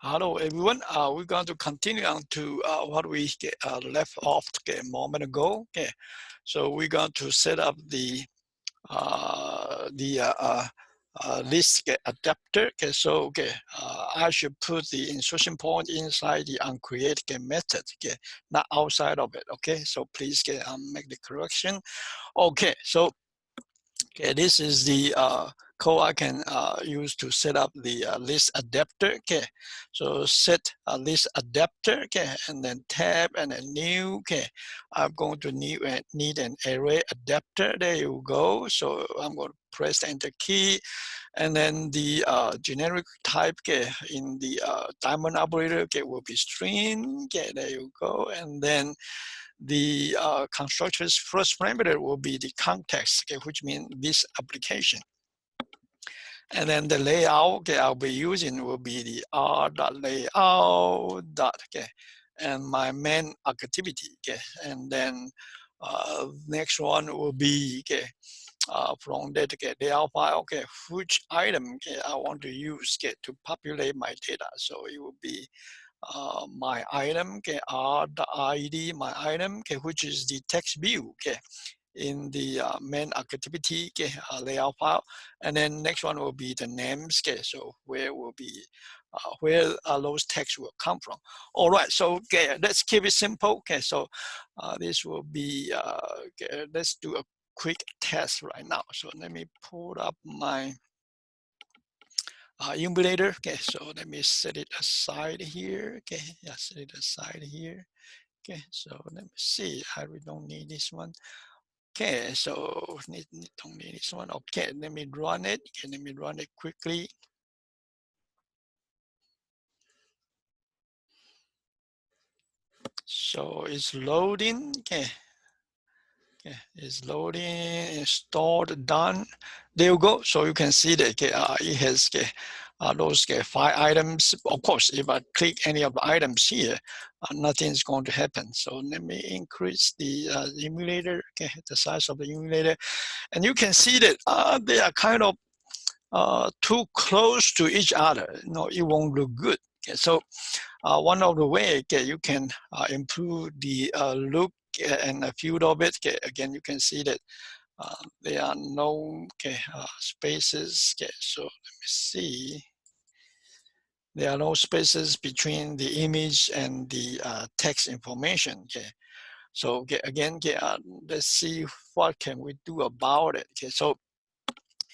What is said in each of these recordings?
Hello everyone. We're going to continue on to what we left off a moment ago. Okay, so we're going to set up the list adapter. Okay, so I should put the insertion point inside the uncreate method. Okay, not outside of it. Okay, so please make the correction. Okay, so this is the code I can use to set up the list adapter. Okay, so set a list adapter. Okay, and then tab and then new. Okay, I'm going to need an array adapter. There you go. So I'm going to press the enter key, and then the generic type in the diamond operator will be string. Okay, there you go, and then the constructor's first parameter will be the context, okay, which means this application. And then the layout I'll be using will be the r.layout. Okay, and my main activity. Okay, and then next one will be from that layout file. Okay, which item I want to use to populate my data. So it will be my item, the ID, my item, which is the text view, in the main activity, layout file. And then next one will be the names, so where will be, where those texts will come from. All right, so let's keep it simple. Okay, so this will be, let's do a quick test right now. So let me pull up my emulator. Okay, so let me set it aside here. Okay, yeah, set it aside here. Okay, so let me see. I really don't need this one. Okay, so don't need this one. Okay, let me run it. Okay, let me run it quickly. So it's loading. Okay. Okay, it's loading, installed, done. There you go. So you can see that it has those 5 items. Of course, if I click any of the items here, nothing's going to happen. So let me increase the emulator, the size of the emulator. And you can see that they are kind of too close to each other. No, it won't look good. Okay, so one of the way you can improve the look and a few of it. Okay, again, you can see that there are no spaces. Okay, so let me see. There are no spaces between the image and the text information. Okay, so again, let's see what can we do about it. Okay, so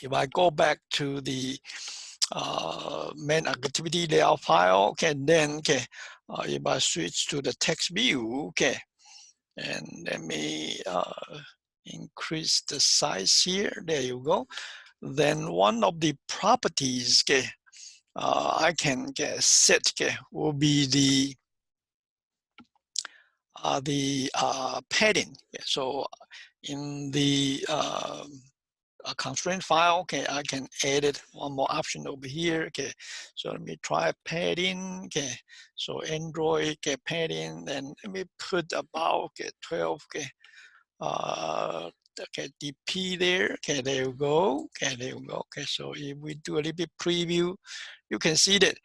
if I go back to the main activity layout file, okay, then if I switch to the text view, okay, and let me increase the size here. There you go. Then one of the properties I can set will be the padding. So in the a constraint file, okay, I can edit one more option over here. Okay, so let me try padding. Okay, so Android padding, and let me put about 12 dp there. Okay, there you go. Okay, there you go. Okay, so if we do a little bit preview, you can see that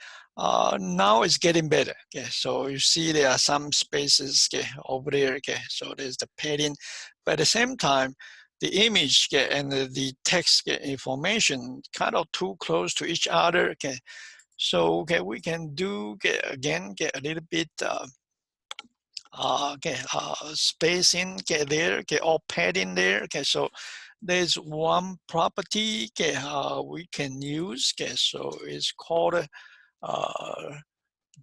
now it's getting better. Okay, so you see there are some spaces over there. Okay, so there's the padding, but at the same time, the image and the text information kind of too close to each other. Okay, so we can do again a little bit spacing there, or padding there. Okay, so there's one property we can use. Okay, so it's called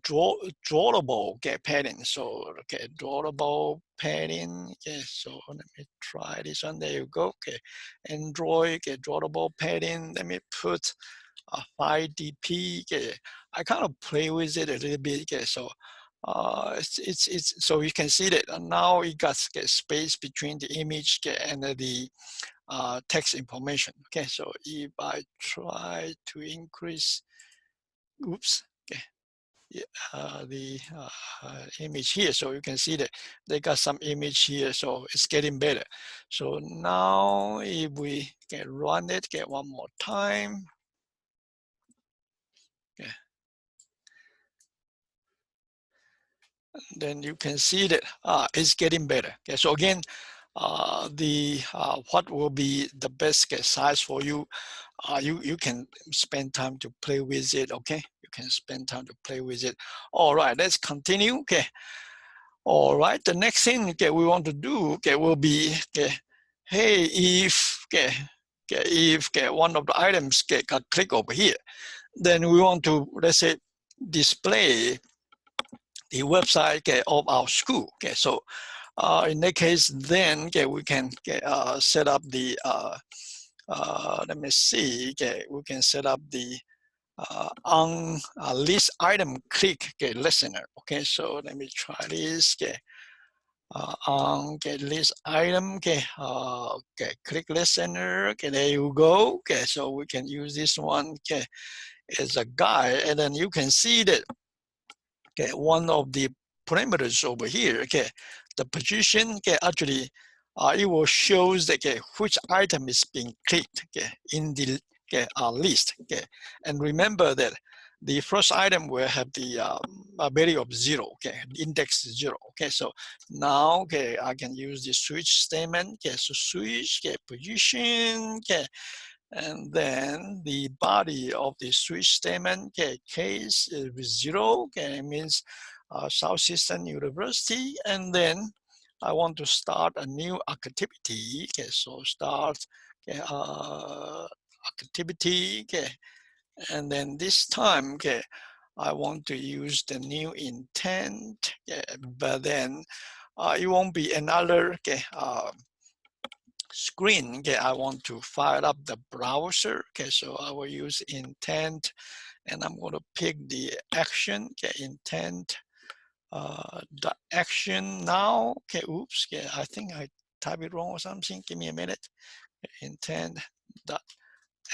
drawable padding. So drawable padding. Okay, so let me try this one. There you go. Okay, Android drawable padding. Let me put 5dp. Okay, I kind of play with it a little bit. Okay, so it's so you can see that now it got space between the image and the text information. Okay, so if I try to increase, oops, the image here, so you can see that they got some image here, so it's getting better. So now if we can run it one more time, then you can see that it's getting better. Okay, so again, what will be the best size for you? You can spend time to play with it. Okay, you can spend time to play with it. All right, let's continue. Okay. All right, the next thing we want to do will be hey, if one of the items got clicked over here, then we want to, let's say, display the website of our school. Okay, so in that case, then we can set up the let me see. We can set up the on list item click listener. Okay, so let me try this. On list item. Click listener. Okay, there you go. Okay, so we can use this one. Okay, as a guide, and then you can see that one of the parameters over here, the position, actually, it will show which item is being clicked in the list. And remember that the first item will have the value of 0, index 0. So now, I can use the switch statement. So switch, position, and then the body of the switch statement, case with 0, means Southeastern University, and then I want to start a new activity. So start activity, and then this time, I want to use the new intent, but then it won't be another screen. I want to fire up the browser. So I will use intent, and I'm going to pick the action. Intent the action now. Oops. I think I typed it wrong or something. Give me a minute. Intent the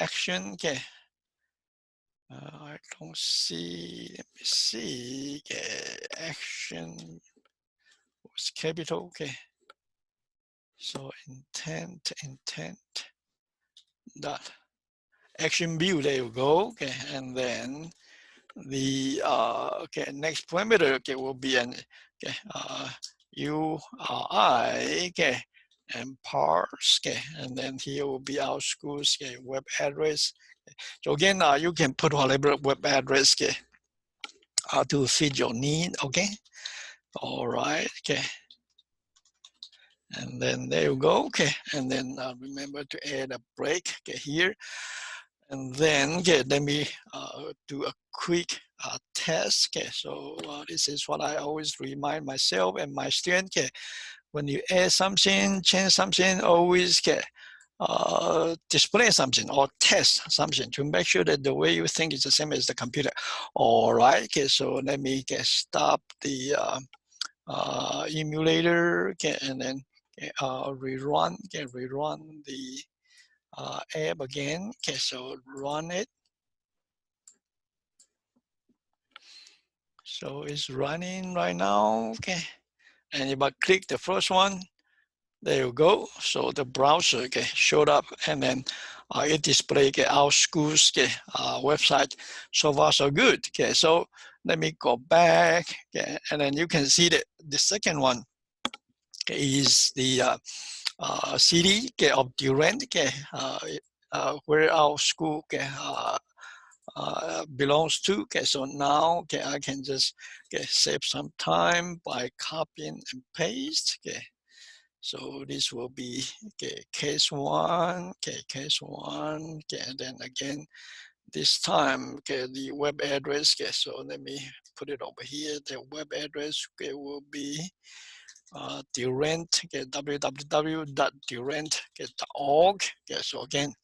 action. I don't see. Let me see. Action was capital. So intent dot action view. There you go. And then the next parameter will be an URI and parse. And then here will be our school's web address. So again, you can put whatever web address to fit your need. All right. And then there you go. And then remember to add a break here. And then let me do a quick test. So this is what I always remind myself and my students. When you add something, change something, always display something or test something to make sure that the way you think is the same as the computer. All right. So let me stop the emulator. And then rerun the app again. So run it. So it's running right now. And if I click the first one, there you go. So the browser showed up, and then it displayed our school's website. So far, so good. So let me go back, and then you can see that the second one is the city of Durant, where our school belongs to. So now I can just save some time by copying and paste. So this will be case one, case one, and then again this time the web address. So let me put it over here. The web address will be Durant, www.durant.org. So again,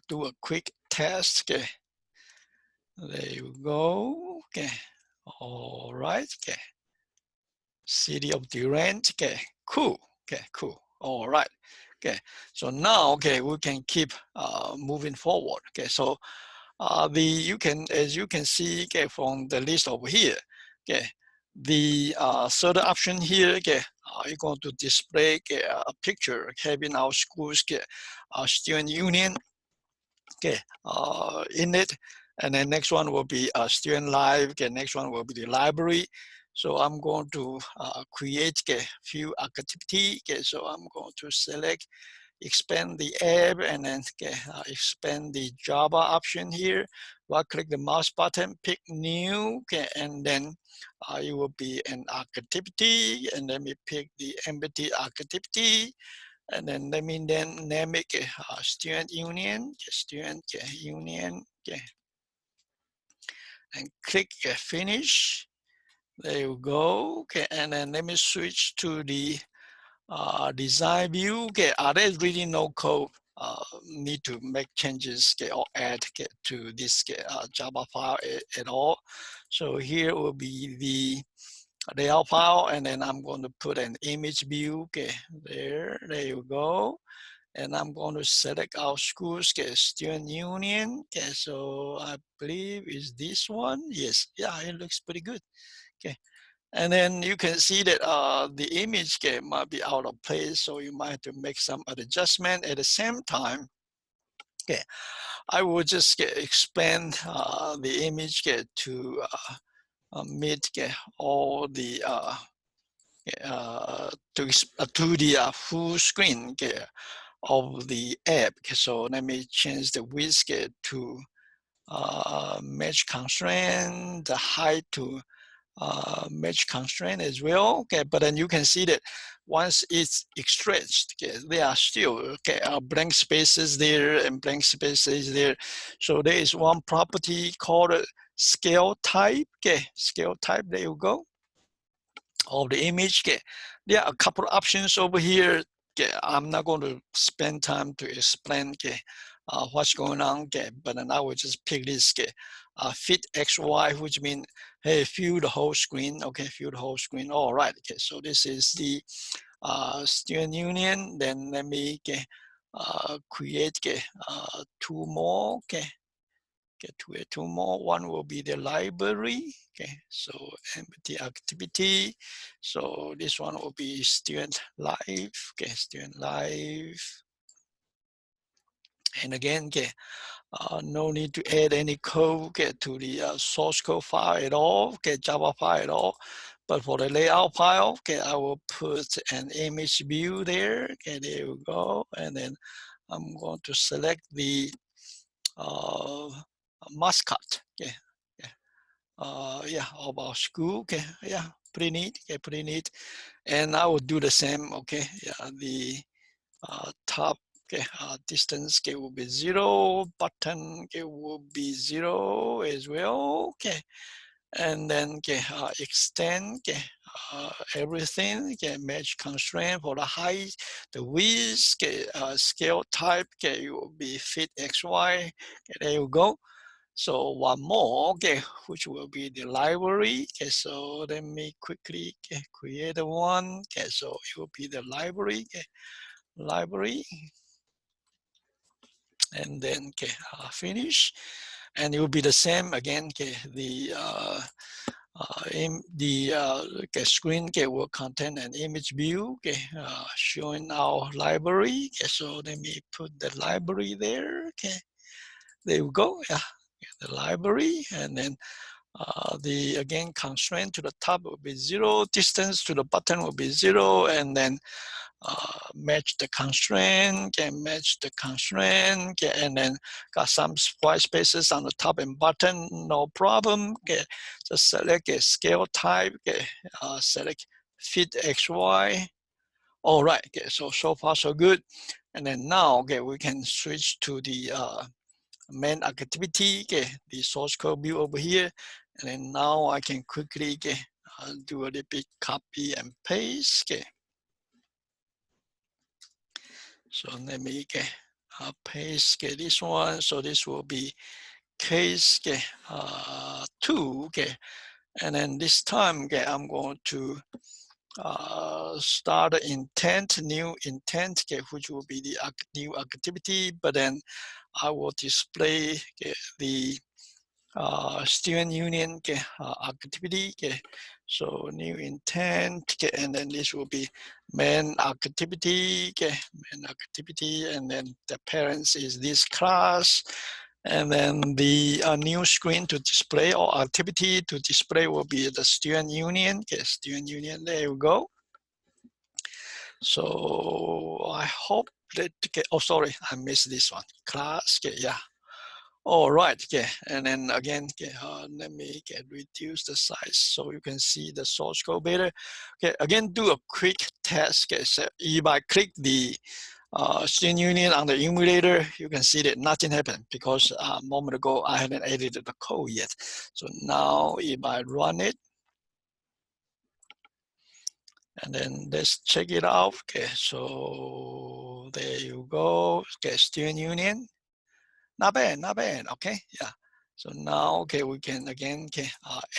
do a quick test. There you go. All right. City of Durant. Cool. Cool. All right. So now we can keep moving forward. So you can, as you can see from the list over here, the third option here, you're going to display a picture having our school's student union in it, And then next one will be student live. Okay, next one will be the library. So I'm going to create a few activity. Okay, so I'm going to select expand the app and then expand the Java option here. Right click the mouse button, pick new, okay, and then it will be an activity, and let me pick the empty activity, and then let me then name it student union, student union, okay, and click finish. There you go. Okay, and then let me switch to the design view. Okay, there's really no code need to make changes or add to this Java file at all. So here will be the layout file, and then I'm going to put an image view. Okay, there you go. And I'm going to select our schools, student union. Okay, so I believe is this one. Yes, yeah, it looks pretty good. Okay. And then you can see that the image might be out of place, so you might have to make some adjustment. At the same time, okay, I will just expand the image to meet all the to the full screen of the app. So let me change the width to match constraint, the height to match constraint as well. Okay, but then you can see that once it's stretched, okay, there are still blank spaces there and blank spaces there. So there is one property called scale type. Okay, scale type. There you go. Of the image. Okay, there are a couple of options over here. Okay, I'm not going to spend time to explain what's going on. Okay, but then I will just pick this fit XY, which means hey, fill the whole screen. Okay, fill the whole screen. All right. Okay, so this is the student union. Then let me create two more. Okay. Two more. One will be the library. Okay, so empty activity. So this one will be student live. Okay, student live. And again, no need to add any code to the source code file at all. Java file at all. But for the layout file, I will put an image view there. Okay, there we go. And then I'm going to select the mascot. Okay. Yeah, of our school. Okay, yeah, pretty neat. Okay, pretty neat. And I will do the same. Okay, yeah, the top distance will be 0. Button will be 0 as well. Okay, and then extend everything. Match constraint for the height, the width. Scale type. It will be fit XY. There you go. So one more, which will be the library. Okay, so let me quickly create one. Okay, so it will be the library. Library, and then finish, and it will be the same again. The screen will contain an image view. Showing our library. So let me put the library there. Okay, there we go. Yeah, the library, and then the again constraint to the top will be 0, distance to the button will be 0, and then match the constraint, match the constraint, and then got some white spaces on the top and bottom, no problem. Just select a scale type, select fit XY. All right, so far so good. And then now, we can switch to the main activity, the source code view over here. And then now I can quickly do a little bit copy and paste. So let me paste this one. So this will be case 2. And then this time I'm going to start intent, new intent, which will be the new activity. But then I will display the student union activity. So new intent, and then this will be main activity, main activity, and then the parents is this class, And then the new screen to display or activity to display will be the student union. Okay, student union, there you go. So I hope that, okay, oh, sorry, I missed this one. Class, okay, yeah. All right, okay, and then again, okay, let me reduce the size so you can see the source code better. Okay, again, do a quick test. Okay, so if I click the student union on the emulator, you can see that nothing happened because a moment ago I hadn't edited the code yet. So now if I run it, and then let's check it out. Okay, so there you go. Okay, student union. Not bad, not bad. Okay, yeah. So now, okay, we can again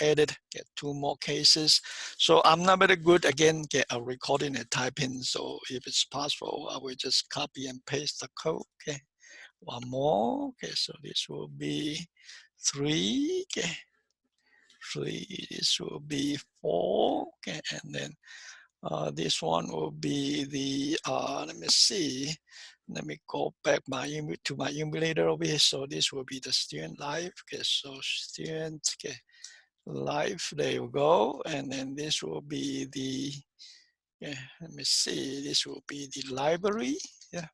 edit, get two more cases. So I'm not very good again recording and typing. So if it's possible, I will just copy and paste the code. Okay, one more. Okay, so this will be 3. Okay, 3. This will be 4. Okay, and then this one will be the, let me see. Let me go back to my emulator over here. So this will be the student live. Okay, so student live, there you go. And then this will be the, let me see, this will be the library. Yeah,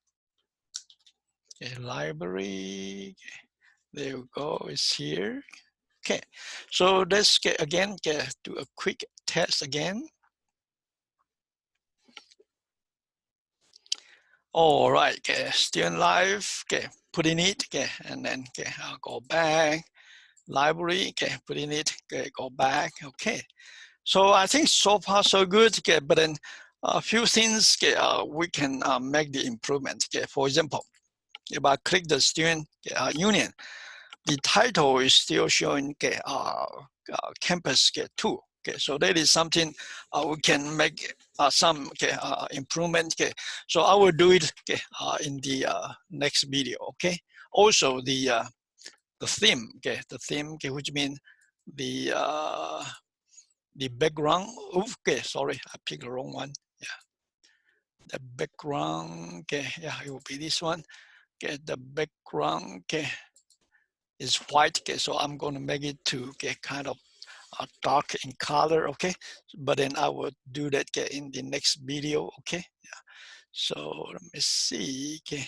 library. There you go, it's here. Okay, so let's again do a quick test again. All right, okay, student live, okay, put in it, okay, and then I'll go back, library, okay, put in it, okay, go back, okay. So I think so far so good, okay, but then a few things okay, we can make the improvement. Okay, for example, if I click the student union, the title is still showing campus 2. Okay, so that is something we can make some improvement. Okay, so I will do it in the next video. Okay, also the theme. Okay, the theme, okay, which means the background. Okay, sorry, I picked the wrong one. Yeah, the background. Okay, yeah, it will be this one. Okay, the background. Okay, is white. Okay, so I'm going to make it to get kind of dark in color. Okay, but then I will do that in the next video. Okay, yeah. So let me see. Okay,